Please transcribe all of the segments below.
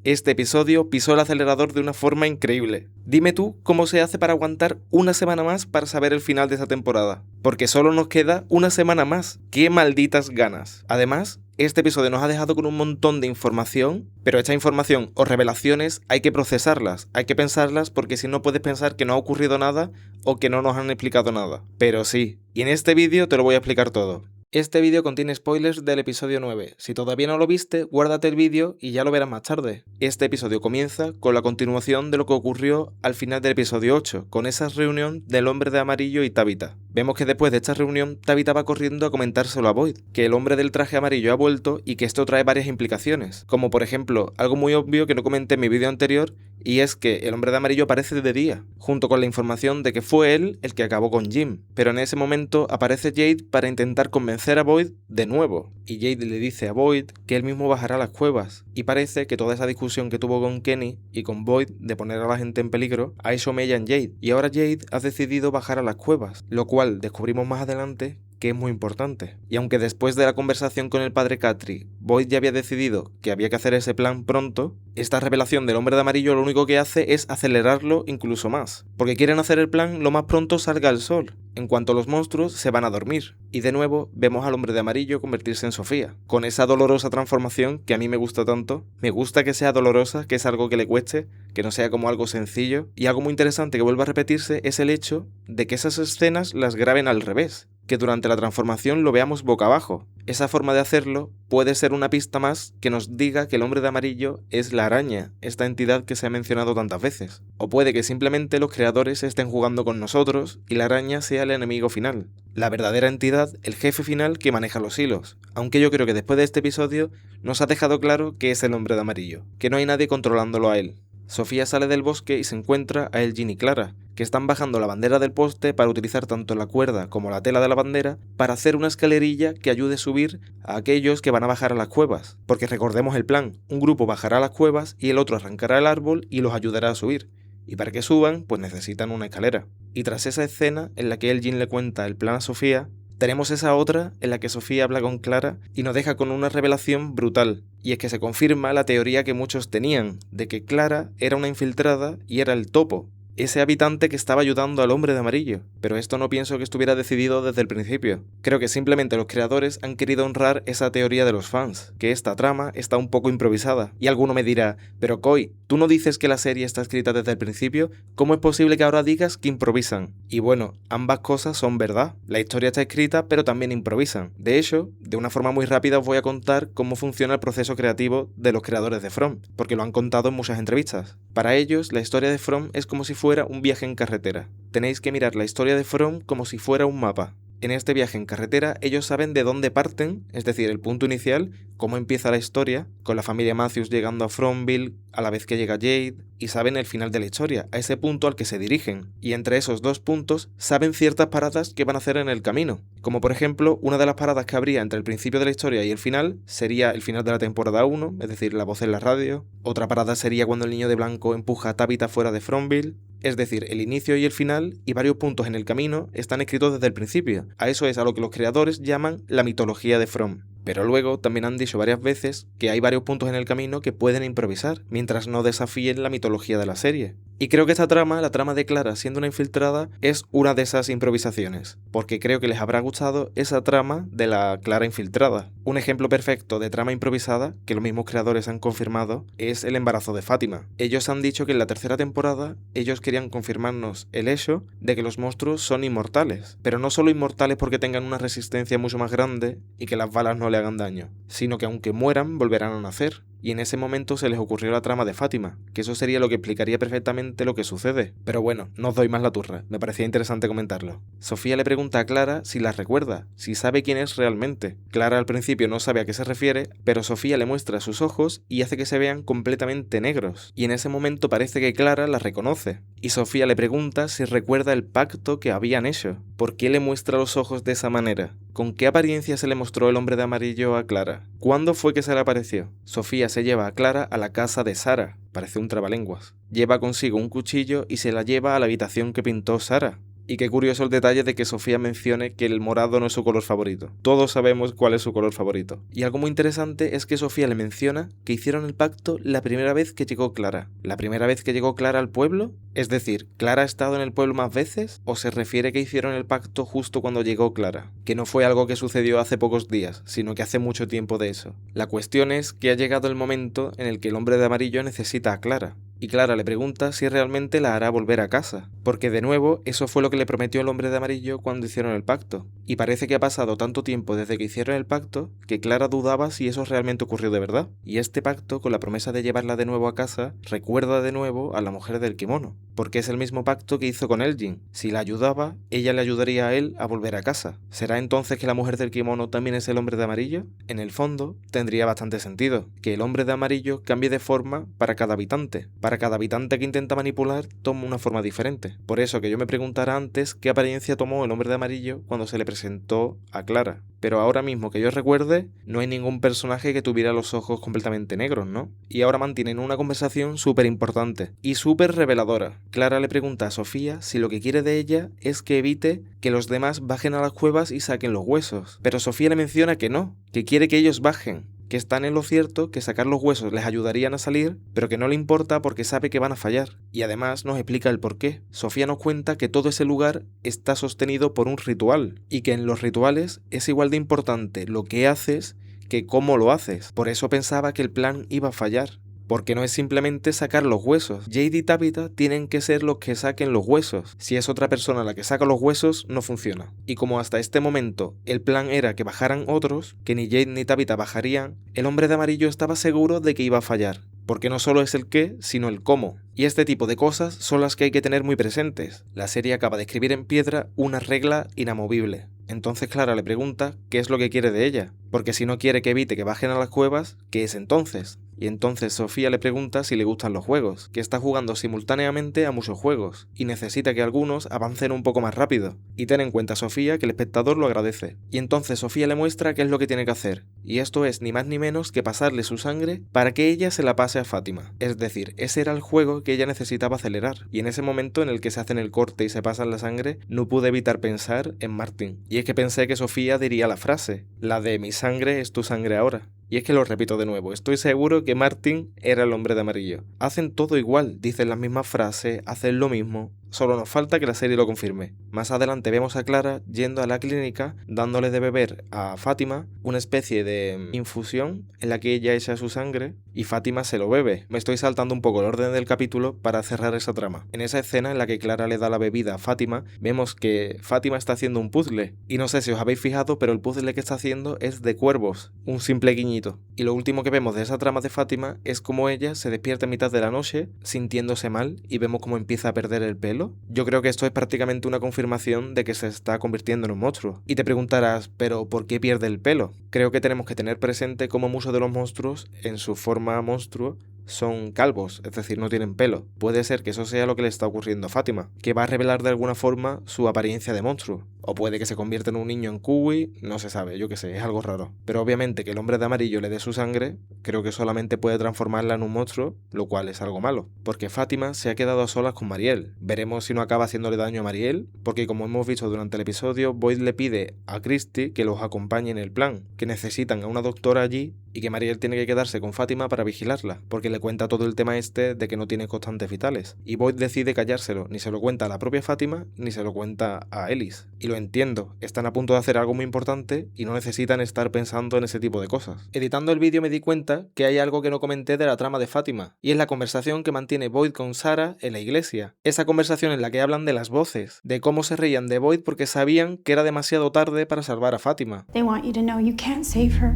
Este episodio pisó el acelerador de una forma increíble. Dime tú cómo se hace para aguantar una semana más para saber el final de esta temporada. Porque solo nos queda una semana más. ¡Qué malditas ganas! Además, este episodio nos ha dejado con un montón de información, pero esta información o revelaciones hay que procesarlas, hay que pensarlas porque si no puedes pensar que no ha ocurrido nada o que no nos han explicado nada. Pero sí, y en este vídeo te lo voy a explicar todo. Este vídeo contiene spoilers del episodio 9. Si todavía no lo viste, guárdate el vídeo y ya lo verás más tarde. Este episodio comienza con la continuación de lo que ocurrió al final del episodio 8, con esa reunión del hombre de amarillo y Tabitha. Vemos que después de esta reunión, Tabitha va corriendo a comentárselo a Boyd, que el hombre del traje amarillo ha vuelto y que esto trae varias implicaciones, como por ejemplo, algo muy obvio que no comenté en mi vídeo anterior, y es que el hombre de amarillo aparece de día, junto con la información de que fue él el que acabó con Jim. Pero en ese momento aparece Jade para intentar convencer a Boyd de nuevo, y Jade le dice a Boyd que él mismo bajará a las cuevas, y parece que toda esa discusión que tuvo con Kenny y con Boyd de poner a la gente en peligro, ha hecho mella en Jade, y ahora Jade ha decidido bajar a las cuevas, lo cual descubrimos más adelante que es muy importante. Y aunque después de la conversación con el padre Katri, Boyd ya había decidido que había que hacer ese plan pronto, esta revelación del hombre de amarillo lo único que hace es acelerarlo incluso más, porque quieren hacer el plan lo más pronto salga el sol. En cuanto los monstruos se van a dormir, y de nuevo vemos al hombre de amarillo convertirse en Sofía, con esa dolorosa transformación que a mí me gusta tanto. Me gusta que sea dolorosa, que es algo que le cueste, que no sea como algo sencillo, y algo muy interesante que vuelva a repetirse es el hecho de que esas escenas las graben al revés, que durante la transformación lo veamos boca abajo. Esa forma de hacerlo puede ser una pista más que nos diga que el hombre de amarillo es la araña, esta entidad que se ha mencionado tantas veces. O puede que simplemente los creadores estén jugando con nosotros y la araña sea el enemigo final, la verdadera entidad, el jefe final que maneja los hilos. Aunque yo creo que después de este episodio nos ha dejado claro que es el hombre de amarillo, que no hay nadie controlándolo a él. Sofía sale del bosque y se encuentra a Elgin y Clara, que están bajando la bandera del poste para utilizar tanto la cuerda como la tela de la bandera para hacer una escalerilla que ayude a subir a aquellos que van a bajar a las cuevas. Porque recordemos el plan, un grupo bajará a las cuevas y el otro arrancará el árbol y los ayudará a subir. Y para que suban, pues necesitan una escalera. Y tras esa escena en la que Elgin le cuenta el plan a Sofía, tenemos esa otra en la que Sofía habla con Clara y nos deja con una revelación brutal. Y es que se confirma la teoría que muchos tenían, de que Clara era una infiltrada y era el topo, ese habitante que estaba ayudando al hombre de amarillo. Pero esto no pienso que estuviera decidido desde el principio. Creo que simplemente los creadores han querido honrar esa teoría de los fans, que esta trama está un poco improvisada. Y alguno me dirá, pero Coy, ¿tú no dices que la serie está escrita desde el principio? ¿Cómo es posible que ahora digas que improvisan? Y bueno, ambas cosas son verdad. La historia está escrita, pero también improvisan. De hecho, de una forma muy rápida os voy a contar cómo funciona el proceso creativo de los creadores de From, porque lo han contado en muchas entrevistas. Para ellos, la historia de From es como si fuera un viaje en carretera. Tenéis que mirar la historia de From como si fuera un mapa. En este viaje en carretera ellos saben de dónde parten, es decir, el punto inicial, cómo empieza la historia, con la familia Matthews llegando a Fromville a la vez que llega Jade, y saben el final de la historia, a ese punto al que se dirigen. Y entre esos dos puntos saben ciertas paradas que van a hacer en el camino. Como por ejemplo, una de las paradas que habría entre el principio de la historia y el final sería el final de la temporada 1, es decir, la voz en la radio. Otra parada sería cuando el niño de blanco empuja a Tabitha fuera de Fromville. Es decir, el inicio y el final y varios puntos en el camino están escritos desde el principio. A eso es a lo que los creadores llaman la mitología de From. Pero luego también han dicho varias veces que hay varios puntos en el camino que pueden improvisar, mientras no desafíen la mitología de la serie. Y creo que esta trama, la trama de Clara siendo una infiltrada, es una de esas improvisaciones, porque creo que les habrá gustado esa trama de la Clara infiltrada. Un ejemplo perfecto de trama improvisada, que los mismos creadores han confirmado, es el embarazo de Fátima. Ellos han dicho que en la tercera temporada ellos querían confirmarnos el hecho de que los monstruos son inmortales, pero no solo inmortales porque tengan una resistencia mucho más grande y que las balas no le hagan daño, sino que aunque mueran volverán a nacer. Y en ese momento se les ocurrió la trama de Fátima, que eso sería lo que explicaría perfectamente lo que sucede. Pero bueno, no os doy más la turra, me parecía interesante comentarlo. Sofía le pregunta a Clara si la recuerda, si sabe quién es realmente. Clara al principio no sabe a qué se refiere, pero Sofía le muestra sus ojos y hace que se vean completamente negros. Y en ese momento parece que Clara la reconoce. Y Sofía le pregunta si recuerda el pacto que habían hecho. ¿Por qué le muestra los ojos de esa manera? ¿Con qué apariencia se le mostró el hombre de amarillo a Clara? ¿Cuándo fue que se le apareció? Sofía se lleva a Clara a la casa de Sara. Parece un trabalenguas. Lleva consigo un cuchillo y se la lleva a la habitación que pintó Sara. Y qué curioso el detalle de que Sofía mencione que el morado no es su color favorito. Todos sabemos cuál es su color favorito. Y algo muy interesante es que Sofía le menciona que hicieron el pacto la primera vez que llegó Clara. ¿La primera vez que llegó Clara al pueblo? Es decir, ¿Clara ha estado en el pueblo más veces? ¿O se refiere que hicieron el pacto justo cuando llegó Clara? Que no fue algo que sucedió hace pocos días, sino que hace mucho tiempo de eso. La cuestión es que ha llegado el momento en el que el hombre de amarillo necesita a Clara. Y Clara le pregunta si realmente la hará volver a casa, porque de nuevo eso fue lo que le prometió el hombre de amarillo cuando hicieron el pacto. Y parece que ha pasado tanto tiempo desde que hicieron el pacto que Clara dudaba si eso realmente ocurrió de verdad. Y este pacto, con la promesa de llevarla de nuevo a casa, recuerda de nuevo a la mujer del kimono, porque es el mismo pacto que hizo con Elgin. Si la ayudaba, ella le ayudaría a él a volver a casa. ¿Será entonces que la mujer del kimono también es el hombre de amarillo? En el fondo, tendría bastante sentido, que el hombre de amarillo cambie de forma para cada habitante. Para cada habitante que intenta manipular, toma una forma diferente. Por eso que yo me preguntara antes qué apariencia tomó el hombre de amarillo cuando se le presentó a Clara. Pero ahora mismo que yo recuerde, no hay ningún personaje que tuviera los ojos completamente negros, ¿no? Y ahora mantienen una conversación súper importante y súper reveladora. Clara le pregunta a Sofía si lo que quiere de ella es que evite que los demás bajen a las cuevas y saquen los huesos. Pero Sofía le menciona que no, que quiere que ellos bajen, que están en lo cierto, que sacar los huesos les ayudarían a salir, pero que no le importa porque sabe que van a fallar. Y además nos explica el porqué. Sofía nos cuenta que todo ese lugar está sostenido por un ritual, y que en los rituales es igual de importante lo que haces que cómo lo haces. Por eso pensaba que el plan iba a fallar. Porque no es simplemente sacar los huesos. Jade y Tabitha tienen que ser los que saquen los huesos. Si es otra persona la que saca los huesos, no funciona. Y como hasta este momento el plan era que bajaran otros, que ni Jade ni Tabitha bajarían, el hombre de amarillo estaba seguro de que iba a fallar. Porque no solo es el qué, sino el cómo. Y este tipo de cosas son las que hay que tener muy presentes. La serie acaba de escribir en piedra una regla inamovible. Entonces Clara le pregunta qué es lo que quiere de ella, porque si no quiere que evite que bajen a las cuevas, ¿qué es entonces? Y entonces Sofía le pregunta si le gustan los juegos, que está jugando simultáneamente a muchos juegos, y necesita que algunos avancen un poco más rápido. Y ten en cuenta, Sofía, que el espectador lo agradece. Y entonces Sofía le muestra qué es lo que tiene que hacer, y esto es ni más ni menos que pasarle su sangre para que ella se la pase a Fátima. Es decir, ese era el juego que ella necesitaba acelerar, y en ese momento en el que se hacen el corte y se pasan la sangre, no pude evitar pensar en Martin. Y es que pensé que Sofía diría la frase, la de mi sangre es tu sangre ahora. Y es que lo repito de nuevo, estoy seguro que Martin era el hombre de amarillo. Hacen todo igual, dicen las mismas frases, hacen lo mismo. Solo nos falta que la serie lo confirme. Más adelante vemos a Clara yendo a la clínica, dándole de beber a Fátima una especie de infusión en la que ella echa su sangre y Fátima se lo bebe. Me estoy saltando un poco el orden del capítulo para cerrar esa trama. En esa escena en la que Clara le da la bebida a Fátima, vemos que Fátima está haciendo un puzzle. Y no sé si os habéis fijado, pero el puzzle que está haciendo es de cuervos, un simple guiñito. Y lo último que vemos de esa trama de Fátima es como ella se despierta en mitad de la noche sintiéndose mal y vemos cómo empieza a perder el pelo. Yo creo que esto es prácticamente una confirmación de que se está convirtiendo en un monstruo. Y te preguntarás, ¿pero por qué pierde el pelo? Creo que tenemos que tener presente cómo muchos de los monstruos, en su forma monstruo, son calvos, es decir, no tienen pelo. Puede ser que eso sea lo que le está ocurriendo a Fátima, que va a revelar de alguna forma su apariencia de monstruo. O puede que se convierta en un niño en Kuwi, no se sabe, yo qué sé, es algo raro. Pero obviamente que el hombre de amarillo le dé su sangre, creo que solamente puede transformarla en un monstruo, lo cual es algo malo. Porque Fátima se ha quedado a solas con Mariel. Veremos si no acaba haciéndole daño a Mariel, porque como hemos visto durante el episodio, Boyd le pide a Christie que los acompañe en el plan, que necesitan a una doctora allí y que Mariel tiene que quedarse con Fátima para vigilarla, porque le cuenta todo el tema este de que no tiene constantes vitales. Y Boyd decide callárselo, ni se lo cuenta a la propia Fátima, ni se lo cuenta a Ellis. Y lo entiendo, están a punto de hacer algo muy importante y no necesitan estar pensando en ese tipo de cosas. Editando el vídeo me di cuenta que hay algo que no comenté de la trama de Fátima, y es la conversación que mantiene Boyd con Sarah en la iglesia. Esa conversación en la que hablan de las voces, de cómo se reían de Boyd porque sabían que era demasiado tarde para salvar a Fátima. They want you to know you can't save her.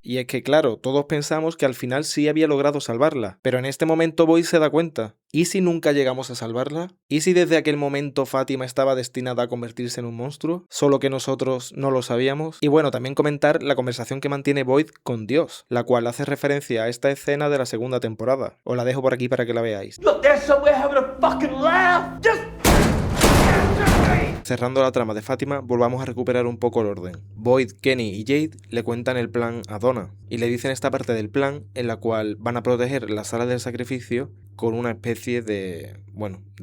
Y es que claro, todos pensamos que al final sí había logrado salvarla, pero en este momento Boyd se da cuenta. ¿Y si nunca llegamos a salvarla? ¿Y si desde aquel momento Fátima estaba destinada a convertirse en un monstruo? Solo que nosotros no lo sabíamos. Y bueno, también comentar la conversación que mantiene Boyd con Dios, la cual hace referencia a esta escena de la segunda temporada. Os la dejo por aquí para que la veáis. You up there somewhere having a fucking laugh? Just Cerrando la trama de Fátima, volvamos a recuperar un poco el orden. Boyd, Kenny y Jade le cuentan el plan a Donna y le dicen esta parte del plan en la cual van a proteger la sala del sacrificio con una especie de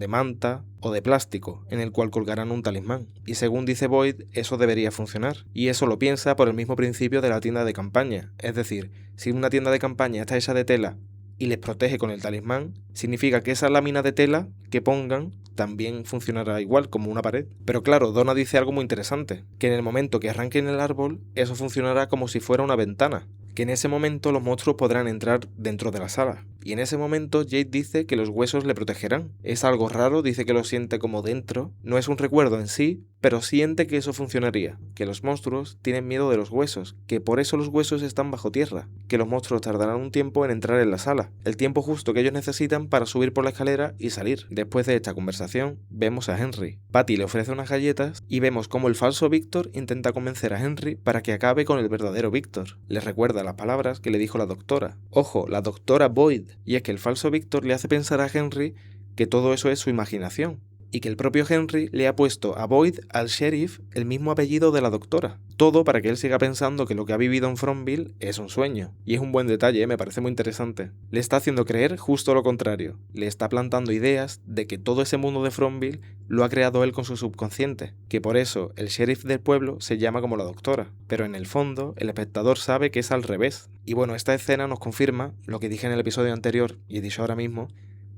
manta o de plástico en el cual colgarán un talismán. Y según dice Boyd, eso debería funcionar. Y eso lo piensa por el mismo principio de la tienda de campaña. Es decir, si una tienda de campaña está hecha de tela y les protege con el talismán, significa que esa lámina de tela que pongan también funcionará igual como una pared. Pero claro, Donna dice algo muy interesante, que en el momento que arranquen el árbol, eso funcionará como si fuera una ventana, que en ese momento los monstruos podrán entrar dentro de la sala. Y en ese momento Jade dice que los huesos le protegerán. Es algo raro, dice que lo siente como dentro. No es un recuerdo en sí, pero siente que eso funcionaría. Que los monstruos tienen miedo de los huesos, que por eso los huesos están bajo tierra. Que los monstruos tardarán un tiempo en entrar en la sala. El tiempo justo que ellos necesitan para subir por la escalera y salir. Después de esta conversación, vemos a Henry. Patty le ofrece unas galletas y vemos cómo el falso Víctor intenta convencer a Henry para que acabe con el verdadero Víctor. Le recuerda las palabras que le dijo la doctora. Ojo, la doctora Boyd. Y es que el falso Víctor le hace pensar a Henry que todo eso es su imaginación, y que el propio Henry le ha puesto a Boyd, al sheriff, el mismo apellido de la doctora. Todo para que él siga pensando que lo que ha vivido en Fromville es un sueño. Y es un buen detalle, me parece muy interesante. Le está haciendo creer justo lo contrario. Le está plantando ideas de que todo ese mundo de Fromville lo ha creado él con su subconsciente, que por eso el sheriff del pueblo se llama como la doctora. Pero en el fondo, el espectador sabe que es al revés. Y bueno, esta escena nos confirma lo que dije en el episodio anterior, y he dicho ahora mismo,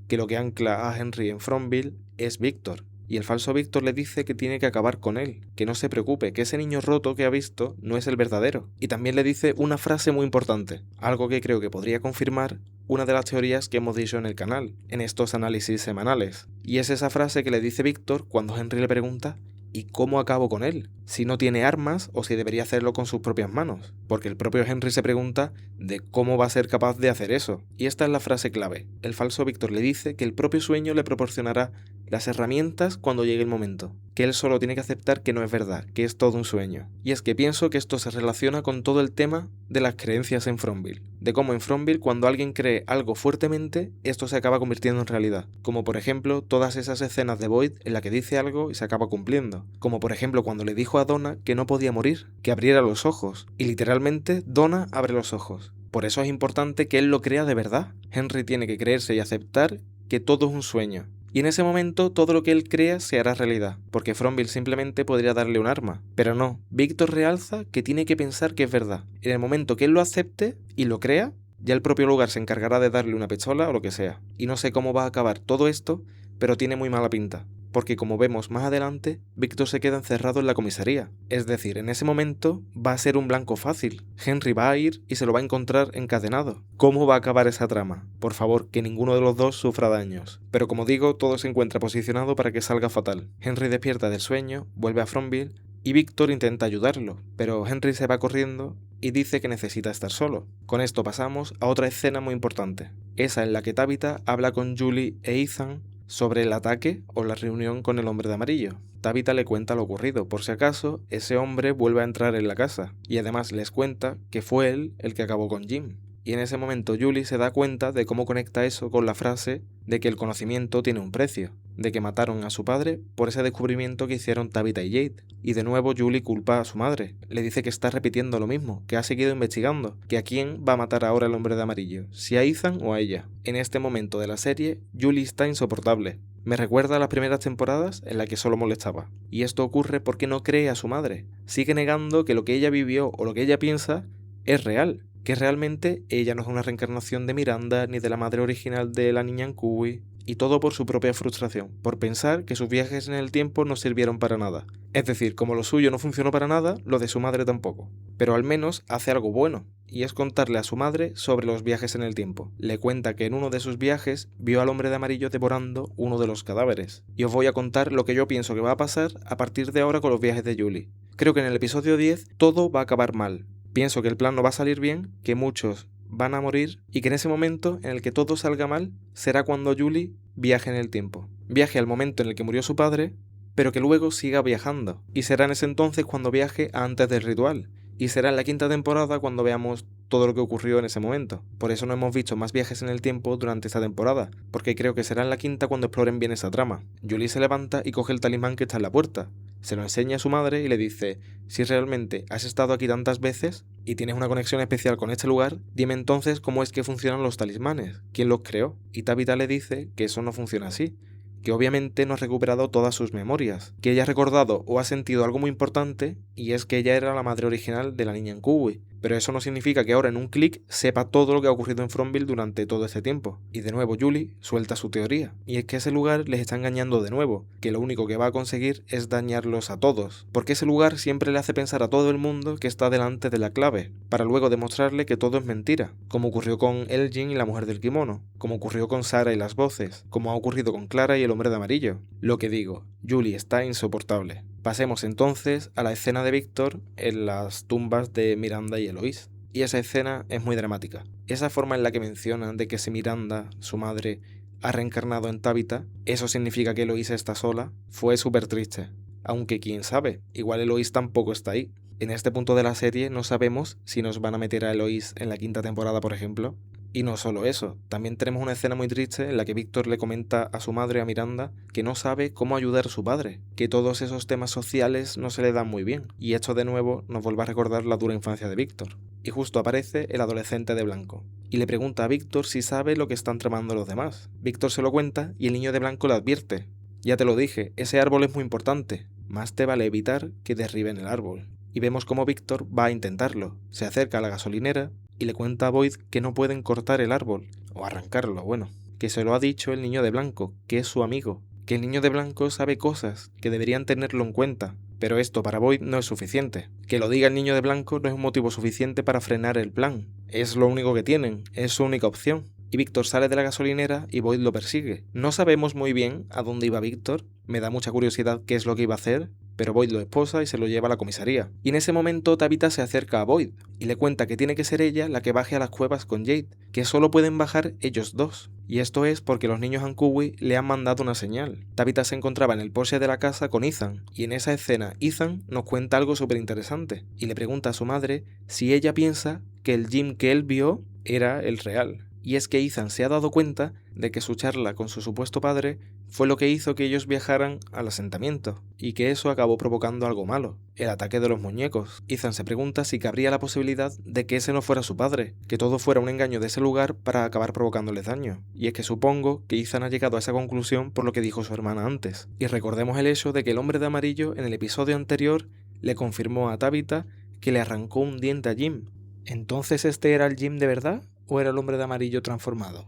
que lo que ancla a Henry en Fromville es Víctor. Y el falso Víctor le dice que tiene que acabar con él, que no se preocupe, que ese niño roto que ha visto no es el verdadero. Y también le dice una frase muy importante, algo que creo que podría confirmar una de las teorías que hemos dicho en el canal, en estos análisis semanales. Y es esa frase que le dice Víctor cuando Henry le pregunta ¿y cómo acabo con él? Si no tiene armas o si debería hacerlo con sus propias manos. Porque el propio Henry se pregunta de cómo va a ser capaz de hacer eso. Y esta es la frase clave. El falso Víctor le dice que el propio sueño le proporcionará las herramientas cuando llegue el momento. Que él solo tiene que aceptar que no es verdad, que es todo un sueño. Y es que pienso que esto se relaciona con todo el tema de las creencias en Fromville. De cómo en Fromville cuando alguien cree algo fuertemente, esto se acaba convirtiendo en realidad. Como por ejemplo todas esas escenas de Boyd en la que dice algo y se acaba cumpliendo. Como por ejemplo cuando le dijo a Donna que no podía morir, que abriera los ojos. Y literalmente Donna abre los ojos. Por eso es importante que él lo crea de verdad. Henry tiene que creerse y aceptar que todo es un sueño. Y en ese momento todo lo que él crea se hará realidad, porque Fromville simplemente podría darle un arma. Pero no, Víctor realza que tiene que pensar que es verdad. En el momento que él lo acepte y lo crea, ya el propio lugar se encargará de darle una pistola o lo que sea. Y no sé cómo va a acabar todo esto, pero tiene muy mala pinta. Porque como vemos más adelante, Víctor se queda encerrado en la comisaría. Es decir, en ese momento va a ser un blanco fácil. Henry va a ir y se lo va a encontrar encadenado. ¿Cómo va a acabar esa trama? Por favor, que ninguno de los dos sufra daños. Pero como digo, todo se encuentra posicionado para que salga fatal. Henry despierta del sueño, vuelve a Fromville y Víctor intenta ayudarlo, pero Henry se va corriendo y dice que necesita estar solo. Con esto pasamos a otra escena muy importante. Esa en la que Tabitha habla con Julie e Ethan sobre el ataque o la reunión con el hombre de amarillo. Tabitha le cuenta lo ocurrido, por si acaso ese hombre vuelve a entrar en la casa, y además les cuenta que fue él el que acabó con Jim. Y en ese momento Julie se da cuenta de cómo conecta eso con la frase de que el conocimiento tiene un precio, de que mataron a su padre por ese descubrimiento que hicieron Tabitha y Jade. Y de nuevo Julie culpa a su madre, le dice que está repitiendo lo mismo, que ha seguido investigando, que a quién va a matar ahora el hombre de amarillo, si a Ethan o a ella. En este momento de la serie, Julie está insoportable. Me recuerda a las primeras temporadas en las que solo molestaba. Y esto ocurre porque no cree a su madre. Sigue negando que lo que ella vivió o lo que ella piensa es real. Que realmente ella no es una reencarnación de Miranda ni de la madre original de la niña Nkui, y todo por su propia frustración, por pensar que sus viajes en el tiempo no sirvieron para nada. Es decir, como lo suyo no funcionó para nada, lo de su madre tampoco. Pero al menos hace algo bueno, y es contarle a su madre sobre los viajes en el tiempo. Le cuenta que en uno de sus viajes vio al hombre de amarillo devorando uno de los cadáveres. Y os voy a contar lo que yo pienso que va a pasar a partir de ahora con los viajes de Julie. Creo que en el episodio 10 todo va a acabar mal. Pienso que el plan no va a salir bien, que muchos van a morir y que en ese momento en el que todo salga mal será cuando Julie viaje en el tiempo. Viaje al momento en el que murió su padre, pero que luego siga viajando. Y será en ese entonces cuando viaje a antes del ritual. Y será en la quinta temporada cuando veamos todo lo que ocurrió en ese momento. Por eso no hemos visto más viajes en el tiempo durante esta temporada, porque creo que será en la quinta cuando exploren bien esa trama. Julie se levanta y coge el talismán que está en la puerta. Se lo enseña a su madre y le dice: si realmente has estado aquí tantas veces, y tienes una conexión especial con este lugar, dime entonces cómo es que funcionan los talismanes, quién los creó. Y Tabitha le dice que eso no funciona así, que obviamente no ha recuperado todas sus memorias, que ella ha recordado o ha sentido algo muy importante, y es que ella era la madre original de la niña en Kuwait. Pero eso no significa que ahora en un clic sepa todo lo que ha ocurrido en Fromville durante todo este tiempo. Y de nuevo Julie suelta su teoría, y es que ese lugar les está engañando de nuevo, que lo único que va a conseguir es dañarlos a todos, porque ese lugar siempre le hace pensar a todo el mundo que está delante de la clave, para luego demostrarle que todo es mentira, como ocurrió con Elgin y la mujer del kimono, como ocurrió con Sarah y las voces, como ha ocurrido con Clara y el hombre de amarillo. Lo que digo, Julie está insoportable. Pasemos entonces a la escena de Víctor en las tumbas de Miranda y Eloise. Y esa escena es muy dramática. Esa forma en la que mencionan de que si Miranda, su madre, ha reencarnado en Tabitha, eso significa que Eloise está sola, fue súper triste. Aunque quién sabe, igual Eloise tampoco está ahí. En este punto de la serie no sabemos si nos van a meter a Eloise en la 5ª temporada, por ejemplo. Y no solo eso, también tenemos una escena muy triste en la que Víctor le comenta a su madre, a Miranda, que no sabe cómo ayudar a su padre, que todos esos temas sociales no se le dan muy bien, y esto de nuevo nos vuelve a recordar la dura infancia de Víctor. Y justo aparece el adolescente de blanco, y le pregunta a Víctor si sabe lo que están tramando los demás. Víctor se lo cuenta y el niño de blanco le advierte: ya te lo dije, ese árbol es muy importante, más te vale evitar que derriben el árbol. Y vemos cómo Víctor va a intentarlo, se acerca a la gasolinera, y le cuenta a Boyd que no pueden cortar el árbol, o arrancarlo, bueno, que se lo ha dicho el niño de blanco, que es su amigo, que el niño de blanco sabe cosas, que deberían tenerlo en cuenta, pero esto para Boyd no es suficiente. Que lo diga el niño de blanco no es un motivo suficiente para frenar el plan, es lo único que tienen, es su única opción. Y Víctor sale de la gasolinera y Boyd lo persigue. No sabemos muy bien a dónde iba Víctor, me da mucha curiosidad qué es lo que iba a hacer, pero Boyd lo esposa y se lo lleva a la comisaría. Y en ese momento Tabitha se acerca a Boyd y le cuenta que tiene que ser ella la que baje a las cuevas con Jade, que solo pueden bajar ellos dos. Y esto es porque los niños Ankuwi le han mandado una señal. Tabitha se encontraba en el porche de la casa con Ethan, y en esa escena Ethan nos cuenta algo súper interesante, y le pregunta a su madre si ella piensa que el Jim que él vio era el real. Y es que Ethan se ha dado cuenta de que su charla con su supuesto padre fue lo que hizo que ellos viajaran al asentamiento, y que eso acabó provocando algo malo, el ataque de los muñecos. Ethan se pregunta si cabría la posibilidad de que ese no fuera su padre, que todo fuera un engaño de ese lugar para acabar provocándoles daño. Y es que supongo que Ethan ha llegado a esa conclusión por lo que dijo su hermana antes. Y recordemos el hecho de que el hombre de amarillo en el episodio anterior le confirmó a Tabitha que le arrancó un diente a Jim. ¿Entonces este era el Jim de verdad o era el hombre de amarillo transformado?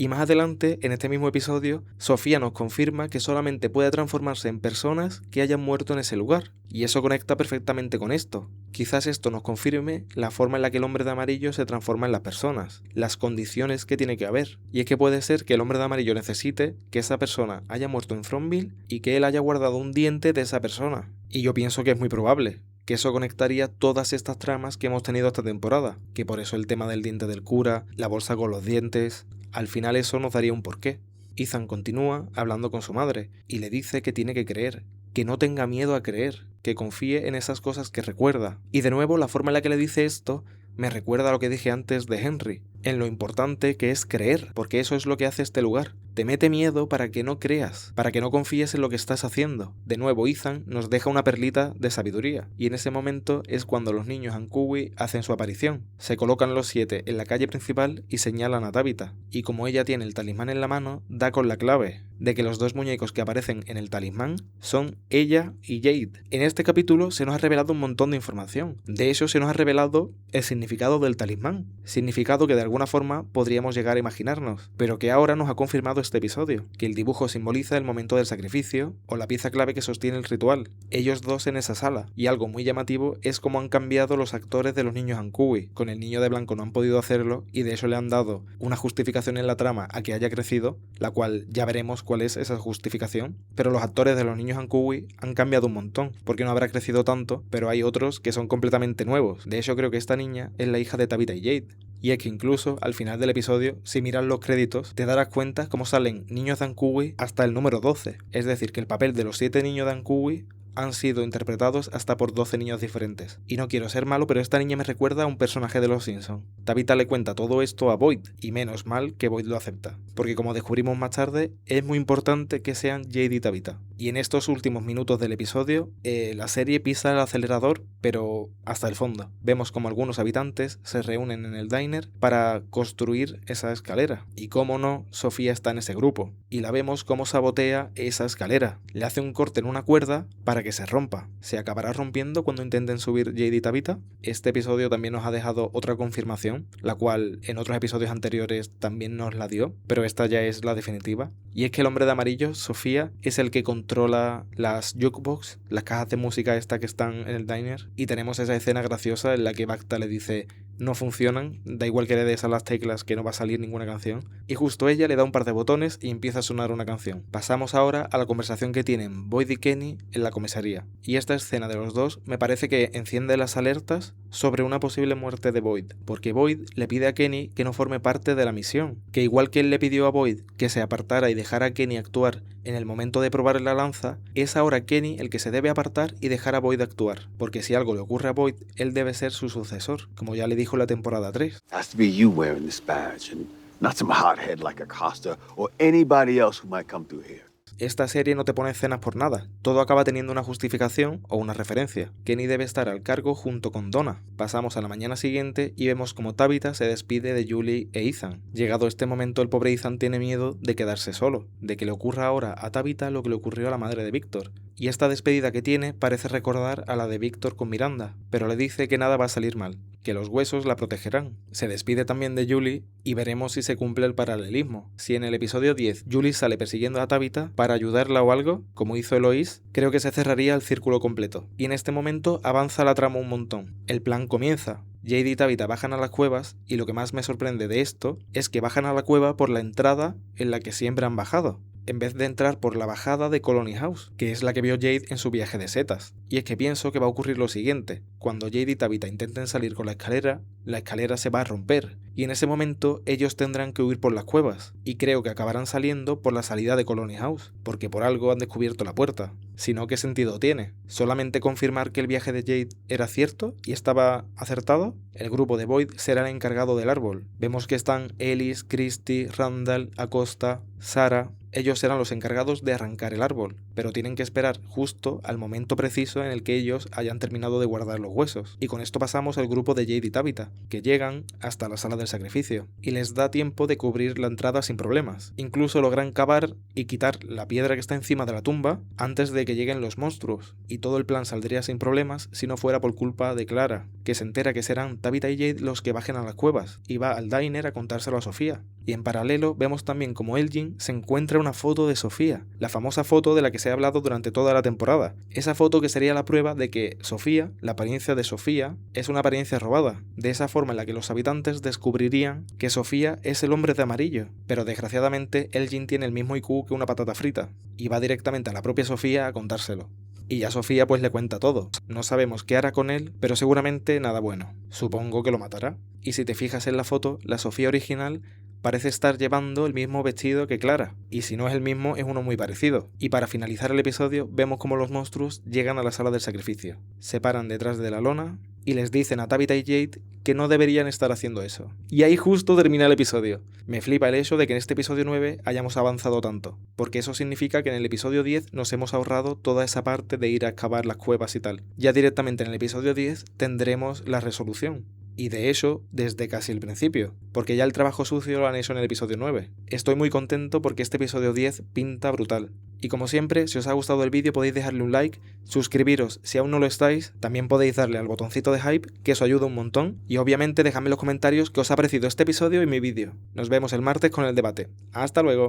Y más adelante, en este mismo episodio, Sofía nos confirma que solamente puede transformarse en personas que hayan muerto en ese lugar. Y eso conecta perfectamente con esto. Quizás esto nos confirme la forma en la que el hombre de amarillo se transforma en las personas, las condiciones que tiene que haber. Y es que puede ser que el hombre de amarillo necesite que esa persona haya muerto en Fromville y que él haya guardado un diente de esa persona. Y yo pienso que es muy probable que eso conectaría todas estas tramas que hemos tenido esta temporada, que por eso el tema del diente del cura, la bolsa con los dientes, al final eso nos daría un porqué. Ethan continúa hablando con su madre y le dice que tiene que creer, que no tenga miedo a creer, que confíe en esas cosas que recuerda. Y de nuevo la forma en la que le dice esto me recuerda a lo que dije antes de Henry, en lo importante que es creer, porque eso es lo que hace este lugar. Te mete miedo para que no creas, para que no confíes en lo que estás haciendo. De nuevo, Ethan nos deja una perlita de sabiduría, y en ese momento es cuando los niños Ankuwi hacen su aparición. Se colocan los 7 en la calle principal y señalan a Tabitha, y como ella tiene el talismán en la mano, da con la clave de que los dos muñecos que aparecen en el talismán son ella y Jade. En este capítulo se nos ha revelado un montón de información. De hecho, se nos ha revelado el significado del talismán, significado que de alguna forma podríamos llegar a imaginarnos, pero que ahora nos ha confirmado este episodio, que el dibujo simboliza el momento del sacrificio o la pieza clave que sostiene el ritual, ellos dos en esa sala, y algo muy llamativo es cómo han cambiado los actores de los niños Ankuwi. Con el niño de blanco no han podido hacerlo y de hecho le han dado una justificación en la trama a que haya crecido, la cual ya veremos cuál es esa justificación, pero los actores de los niños Ankuwi han cambiado un montón, porque no habrá crecido tanto, pero hay otros que son completamente nuevos. De hecho creo que esta niña es la hija de Tabitha y Jade. Y es que incluso al final del episodio, si miras los créditos, te darás cuenta cómo salen niños de Ankuwi hasta el número 12. Es decir, que el papel de los 7 niños de Ankuwi han sido interpretados hasta por 12 niños diferentes. Y no quiero ser malo, pero esta niña me recuerda a un personaje de Los Simpsons. Tabitha le cuenta todo esto a Boyd, y menos mal que Boyd lo acepta, porque como descubrimos más tarde, es muy importante que sean Jade y Tabitha. Y en estos últimos minutos del episodio, la serie pisa el acelerador, pero hasta el fondo. Vemos como algunos habitantes se reúnen en el diner para construir esa escalera. Y cómo no, Sofía está en ese grupo. Y la vemos cómo sabotea esa escalera. Le hace un corte en una cuerda para que se rompa. ¿Se acabará rompiendo cuando intenten subir Jade y Tabitha? Este episodio también nos ha dejado otra confirmación, la cual en otros episodios anteriores también nos la dio, pero esta ya es la definitiva. Y es que el hombre de amarillo, Sofía, es el que controla las jukebox, las cajas de música esta que están en el diner, y tenemos esa escena graciosa en la que Bacta le dice: no funcionan, da igual que le des a las teclas que no va a salir ninguna canción, y justo ella le da un par de botones y empieza a sonar una canción. Pasamos ahora a la conversación que tienen Boyd y Kenny en la comisaría, y esta escena de los dos me parece que enciende las alertas sobre una posible muerte de Boyd, porque Boyd le pide a Kenny que no forme parte de la misión, que igual que él le pidió a Boyd que se apartara y dejara a Kenny actuar en el momento de probar la lanza, es ahora Kenny el que se debe apartar y dejar a Boyd actuar, porque si algo le ocurre a Boyd, él debe ser su sucesor, como ya le dijo en la temporada 3. Has to be you wearing this badge and not some hothead like Acosta or anybody else who might come through here. Esta serie no te pone escenas por nada, todo acaba teniendo una justificación o una referencia. Kenny debe estar al cargo junto con Donna. Pasamos a la mañana siguiente y vemos como Tabitha se despide de Julie e Ethan. Llegado este momento, el pobre Ethan tiene miedo de quedarse solo, de que le ocurra ahora a Tabitha lo que le ocurrió a la madre de Víctor. Y esta despedida que tiene parece recordar a la de Víctor con Miranda, pero le dice que nada va a salir mal, que los huesos la protegerán. Se despide también de Julie y veremos si se cumple el paralelismo. Si en el episodio 10 Julie sale persiguiendo a Tabitha para ayudarla o algo, como hizo Eloise, creo que se cerraría el círculo completo. Y en este momento avanza la trama un montón. El plan comienza. Jade y Tabitha bajan a las cuevas y lo que más me sorprende de esto es que bajan a la cueva por la entrada en la que siempre han bajado, en vez de entrar por la bajada de Colony House, que es la que vio Jade en su viaje de setas. Y es que pienso que va a ocurrir lo siguiente: cuando Jade y Tabitha intenten salir con la escalera se va a romper, y en ese momento ellos tendrán que huir por las cuevas, y creo que acabarán saliendo por la salida de Colony House, porque por algo han descubierto la puerta. Si no, ¿qué sentido tiene? ¿Solamente confirmar que el viaje de Jade era cierto y estaba acertado? El grupo de Boyd será el encargado del árbol. Vemos que están Ellis, Christie, Randall, Acosta, Sarah. Ellos serán los encargados de arrancar el árbol, pero tienen que esperar justo al momento preciso en el que ellos hayan terminado de guardar los huesos. Y con esto pasamos al grupo de Jade y Tabitha, que llegan hasta la sala del sacrificio, y les da tiempo de cubrir la entrada sin problemas. Incluso logran cavar y quitar la piedra que está encima de la tumba antes de que lleguen los monstruos, y todo el plan saldría sin problemas si no fuera por culpa de Clara, que se entera que serán Tabitha y Jade los que bajen a las cuevas, y va al diner a contárselo a Sofía. Y en paralelo vemos también como Elgin se encuentra una foto de Sofía, la famosa foto de la que se ha hablado durante toda la temporada. Esa foto que sería la prueba de que Sofía, la apariencia de Sofía, es una apariencia robada, de esa forma en la que los habitantes descubrirían que Sofía es el hombre de amarillo. Pero desgraciadamente Elgin tiene el mismo IQ que una patata frita, y va directamente a la propia Sofía a contárselo. Y ya Sofía pues le cuenta todo. No sabemos qué hará con él, pero seguramente nada bueno. Supongo que lo matará. Y si te fijas en la foto, la Sofía original parece estar llevando el mismo vestido que Clara, y si no es el mismo, es uno muy parecido. Y para finalizar el episodio, vemos como los monstruos llegan a la sala del sacrificio. Se paran detrás de la lona y les dicen a Tabitha y Jade que no deberían estar haciendo eso. Y ahí justo termina el episodio. Me flipa el hecho de que en este episodio 9 hayamos avanzado tanto, porque eso significa que en el episodio 10 nos hemos ahorrado toda esa parte de ir a excavar las cuevas y tal. Ya directamente en el episodio 10 tendremos la resolución. Y de hecho, desde casi el principio, porque ya el trabajo sucio lo han hecho en el episodio 9. Estoy muy contento porque este episodio 10 pinta brutal. Y como siempre, si os ha gustado el vídeo podéis dejarle un like, suscribiros si aún no lo estáis, también podéis darle al botoncito de hype, que eso ayuda un montón, y obviamente dejadme en los comentarios qué os ha parecido este episodio y mi vídeo. Nos vemos el martes con el debate. ¡Hasta luego!